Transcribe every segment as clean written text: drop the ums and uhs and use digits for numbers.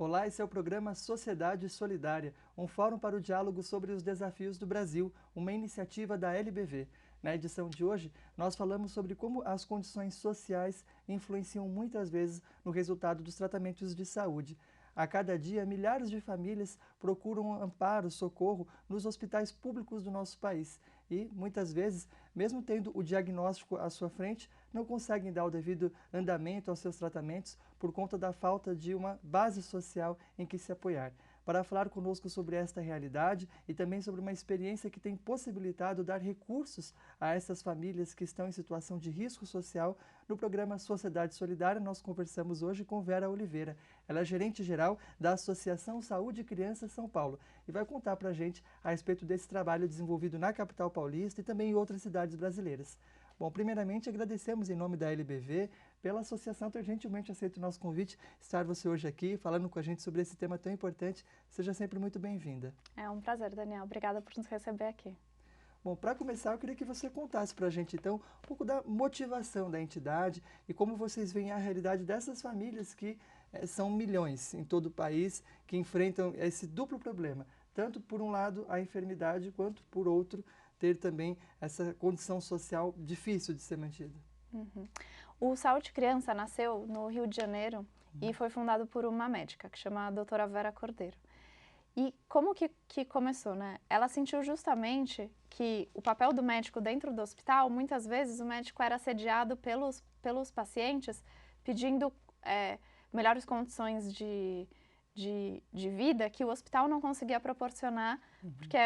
Olá, esse é o programa Sociedade Solidária, um fórum para o diálogo sobre os desafios do Brasil, uma iniciativa da LBV. Na edição de hoje, nós falamos sobre como as condições sociais influenciam muitas vezes no resultado dos tratamentos de saúde. A cada dia, milhares de famílias procuram amparo, socorro nos hospitais públicos do nosso país e, muitas vezes, mesmo tendo o diagnóstico à sua frente, não conseguem dar o devido andamento aos seus tratamentos por conta da falta de uma base social em que se apoiar. Para falar conosco sobre esta realidade e também sobre uma experiência que tem possibilitado dar recursos a essas famílias que estão em situação de risco social, no programa Sociedade Solidária nós conversamos hoje com Vera Oliveira. Ela é gerente-geral da Associação Saúde e Criança São Paulo e vai contar para a gente a respeito desse trabalho desenvolvido na capital paulista e também em outras cidades brasileiras. Bom, primeiramente agradecemos em nome da LBV pela associação ter gentilmente aceito o nosso convite, estar você hoje aqui falando com a gente sobre esse tema tão importante. Seja sempre muito bem-vinda. É um prazer, Daniel. Obrigada por nos receber aqui. Bom, para começar, eu queria que você contasse para a gente, então, um pouco da motivação da entidade e como vocês veem a realidade dessas famílias que são milhões em todo o país, que enfrentam esse duplo problema, tanto por um lado a enfermidade, quanto por outro ter também essa condição social difícil de ser mantida. O Saúde Criança nasceu no Rio de Janeiro e foi fundado por uma médica que chama a doutora Vera Cordeiro. E como que começou, né? Ela sentiu justamente que o papel do médico dentro do hospital, muitas vezes o médico era assediado pelos pacientes pedindo melhores condições de vida que o hospital não conseguia proporcionar, porque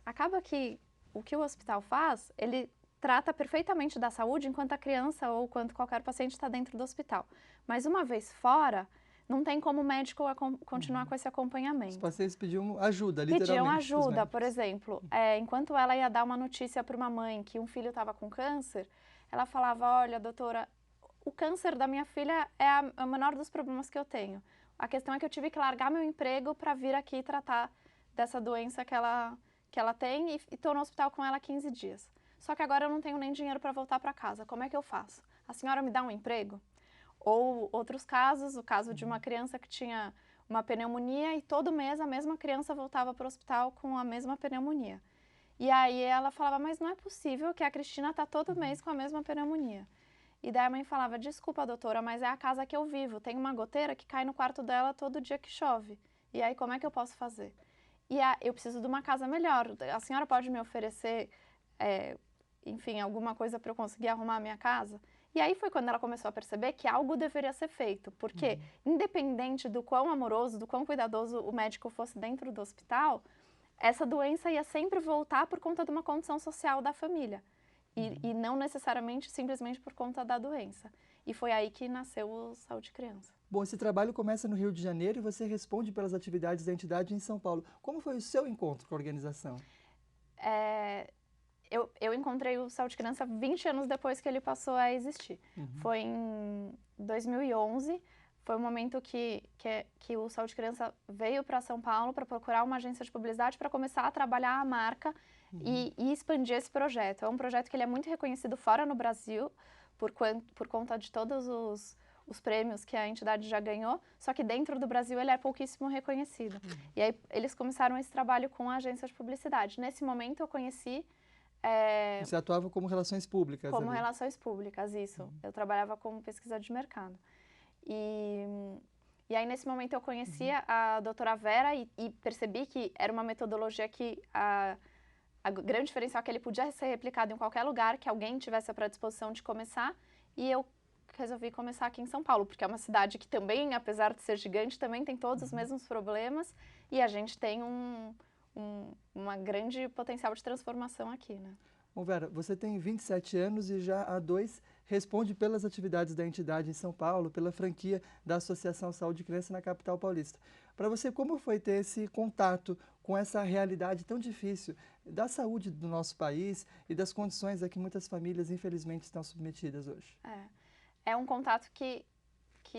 acaba que o que o hospital faz, ele trata perfeitamente da saúde enquanto a criança ou quando qualquer paciente está dentro do hospital. Mas uma vez fora, não tem como o médico continuar com esse acompanhamento. Os pacientes pediam ajuda, literalmente. Pediam ajuda, por exemplo, enquanto ela ia dar uma notícia para uma mãe que um filho estava com câncer, ela falava, olha, doutora, o câncer da minha filha é o menor dos problemas que eu tenho. A questão é que eu tive que largar meu emprego para vir aqui tratar dessa doença que ela tem e estou no hospital com ela há 15 dias. Só que agora eu não tenho nem dinheiro para voltar para casa. Como é que eu faço? A senhora me dá um emprego? Ou outros casos, o caso de uma criança que tinha uma pneumonia e todo mês a mesma criança voltava para o hospital com a mesma pneumonia. E aí ela falava, mas não é possível que a Cristina está todo mês com a mesma pneumonia. E daí a mãe falava, desculpa doutora, mas é a casa que eu vivo, tem uma goteira que cai no quarto dela todo dia que chove. E aí como é que eu posso fazer? E eu preciso de uma casa melhor, a senhora pode me oferecer, enfim, alguma coisa para eu conseguir arrumar a minha casa? E aí foi quando ela começou a perceber que algo deveria ser feito, porque independente do quão amoroso, do quão cuidadoso o médico fosse dentro do hospital, essa doença ia sempre voltar por conta de uma condição social da família. E não necessariamente, simplesmente por conta da doença. E foi aí que nasceu o Saúde Criança. Bom, esse trabalho começa no Rio de Janeiro e você responde pelas atividades da entidade em São Paulo. Como foi o seu encontro com a organização? Eu encontrei o Saúde Criança 20 anos depois que ele passou a existir. Foi em 2011, foi o momento que o Saúde Criança veio para São Paulo para procurar uma agência de publicidade para começar a trabalhar a marca e expandir esse projeto. É um projeto que ele é muito reconhecido fora no Brasil, por conta de todos os prêmios que a entidade já ganhou, só que dentro do Brasil ele é pouquíssimo reconhecido. E aí eles começaram esse trabalho com a agência de publicidade. Nesse momento eu conheci... Você atuava como relações públicas? Como ali. relações públicas, isso. Eu trabalhava como pesquisadora de mercado. E aí, nesse momento, eu conhecia a doutora Vera e percebi que era uma metodologia que a grande diferencial é que ele podia ser replicado em qualquer lugar, que alguém tivesse a predisposição de começar, e eu resolvi começar aqui em São Paulo, porque é uma cidade que também, apesar de ser gigante, também tem todos os mesmos problemas, e a gente tem uma grande potencial de transformação aqui, né? Bom, Vera, você tem 27 anos e já há 2 responde pelas atividades da entidade em São Paulo, pela franquia da Associação Saúde e Criança na capital paulista. Para você, como foi ter esse contato com essa realidade tão difícil da saúde do nosso país e das condições a que muitas famílias, infelizmente, estão submetidas hoje? É um contato que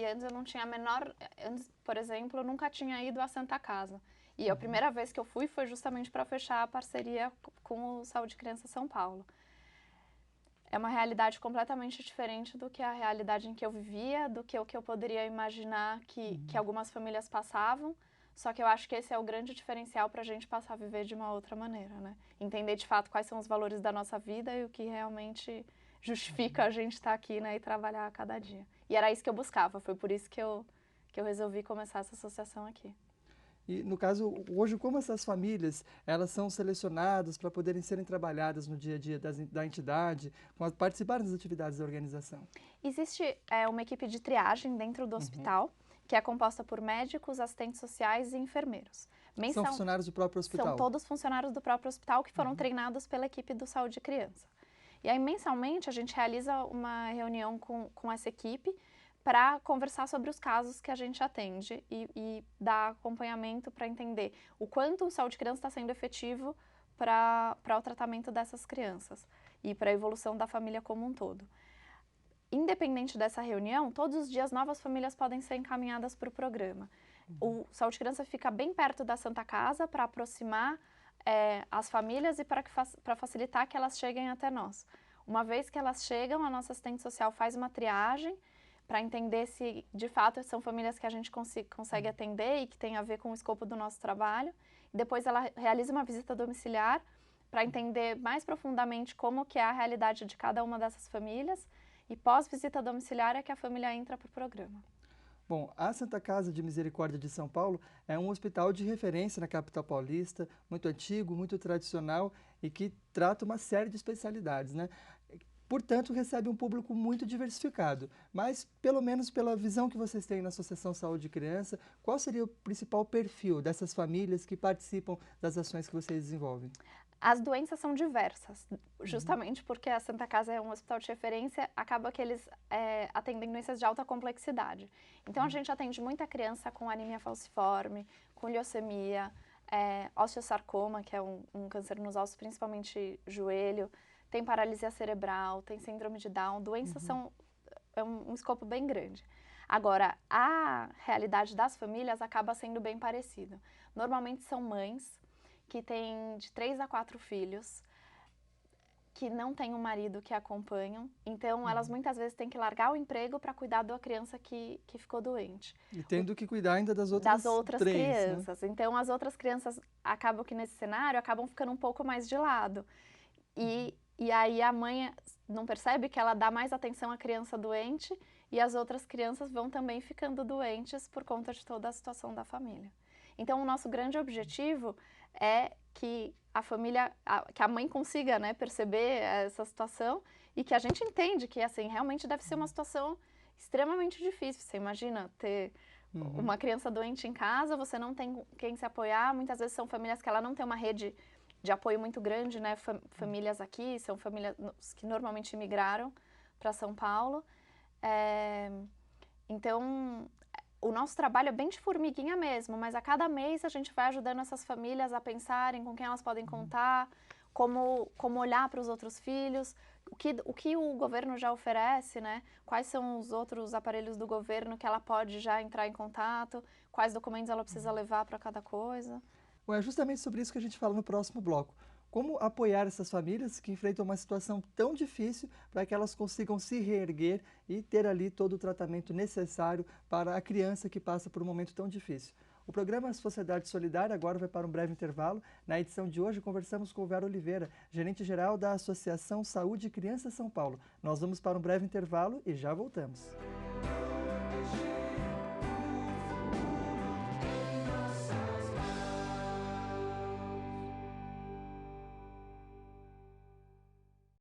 antes eu não tinha a menor... Antes, por exemplo, eu nunca tinha ido à Santa Casa. E a primeira vez que eu fui foi justamente para fechar a parceria com o Saúde Criança São Paulo. é uma realidade completamente diferente do que a realidade em que eu vivia, do que o que eu poderia imaginar que algumas famílias passavam. Só que eu acho que esse é o grande diferencial para a gente passar a viver de uma outra maneira, né? Entender de fato quais são os valores da nossa vida e o que realmente justifica a gente estar aqui, né, e trabalhar a cada dia. E era isso que eu buscava, foi por isso que eu resolvi começar essa associação aqui. E, no caso, hoje, como essas famílias, elas são selecionadas para poderem serem trabalhadas no dia a dia da entidade, participar das atividades da organização? Existe uma equipe de triagem dentro do hospital, que é composta por médicos, assistentes sociais e enfermeiros. São funcionários do próprio hospital? São todos funcionários do próprio hospital que foram treinados pela equipe do Saúde de Criança. E aí, mensalmente, a gente realiza uma reunião com essa equipe para conversar sobre os casos que a gente atende e dar acompanhamento para entender o quanto o Saúde de Criança está sendo efetivo para o tratamento dessas crianças e para a evolução da família como um todo. Independente dessa reunião, todos os dias novas famílias podem ser encaminhadas para o programa. O Saúde de Criança fica bem perto da Santa Casa para aproximar as famílias e para facilitar que elas cheguem até nós. Uma vez que elas chegam, a nossa assistente social faz uma triagem para entender se, de fato, são famílias que a gente consegue atender e que tem a ver com o escopo do nosso trabalho. Depois ela realiza uma visita domiciliar para entender mais profundamente como que é a realidade de cada uma dessas famílias. E pós-visita domiciliar é que a família entra para o programa. Bom, a Santa Casa de Misericórdia de São Paulo é um hospital de referência na capital paulista, muito antigo, muito tradicional e que trata uma série de especialidades, né? Portanto, recebe um público muito diversificado. Mas, pelo menos pela visão que vocês têm na Associação Saúde de Criança, qual seria o principal perfil dessas famílias que participam das ações que vocês desenvolvem? As doenças são diversas, justamente porque a Santa Casa é um hospital de referência, acaba que eles atendem doenças de alta complexidade. Então, a gente atende muita criança com anemia falciforme, com leucemia, osteosarcoma, que é um câncer nos ossos, principalmente joelho, tem paralisia cerebral, tem síndrome de Down, doenças é um escopo bem grande. Agora, a realidade das famílias acaba sendo bem parecida. Normalmente são mães que têm de 3 a 4 filhos, que não têm um marido que acompanham, então elas muitas vezes têm que largar o emprego para cuidar da criança que ficou doente. E tendo que cuidar ainda das outras três, crianças. Né? Então as outras crianças acabam que nesse cenário acabam ficando um pouco mais de lado. E aí a mãe não percebe que ela dá mais atenção à criança doente e as outras crianças vão também ficando doentes por conta de toda a situação da família. Então o nosso grande objetivo é que a família, que a mãe consiga, né, perceber essa situação e que a gente entende que assim realmente deve ser uma situação extremamente difícil. Você imagina ter uma criança doente em casa, você não tem quem se apoiar, muitas vezes são famílias que ela não tem uma rede de apoio muito grande, né? Famílias aqui, são famílias que normalmente migraram para São Paulo. Então, o nosso trabalho é bem de formiguinha mesmo, mas a cada mês a gente vai ajudando essas famílias a pensarem com quem elas podem contar, como olhar para os outros filhos, o que o governo já oferece, né? Quais são os outros aparelhos do governo que ela pode já entrar em contato, quais documentos ela precisa levar para cada coisa. Bom, é justamente sobre isso que a gente fala no próximo bloco. Como apoiar essas famílias que enfrentam uma situação tão difícil para que elas consigam se reerguer e ter ali todo o tratamento necessário para a criança que passa por um momento tão difícil. O programa Sociedade Solidária agora vai para um breve intervalo. Na edição de hoje, conversamos com o Vera Oliveira, gerente-geral da Associação Saúde e Criança São Paulo. Nós vamos para um breve intervalo e já voltamos.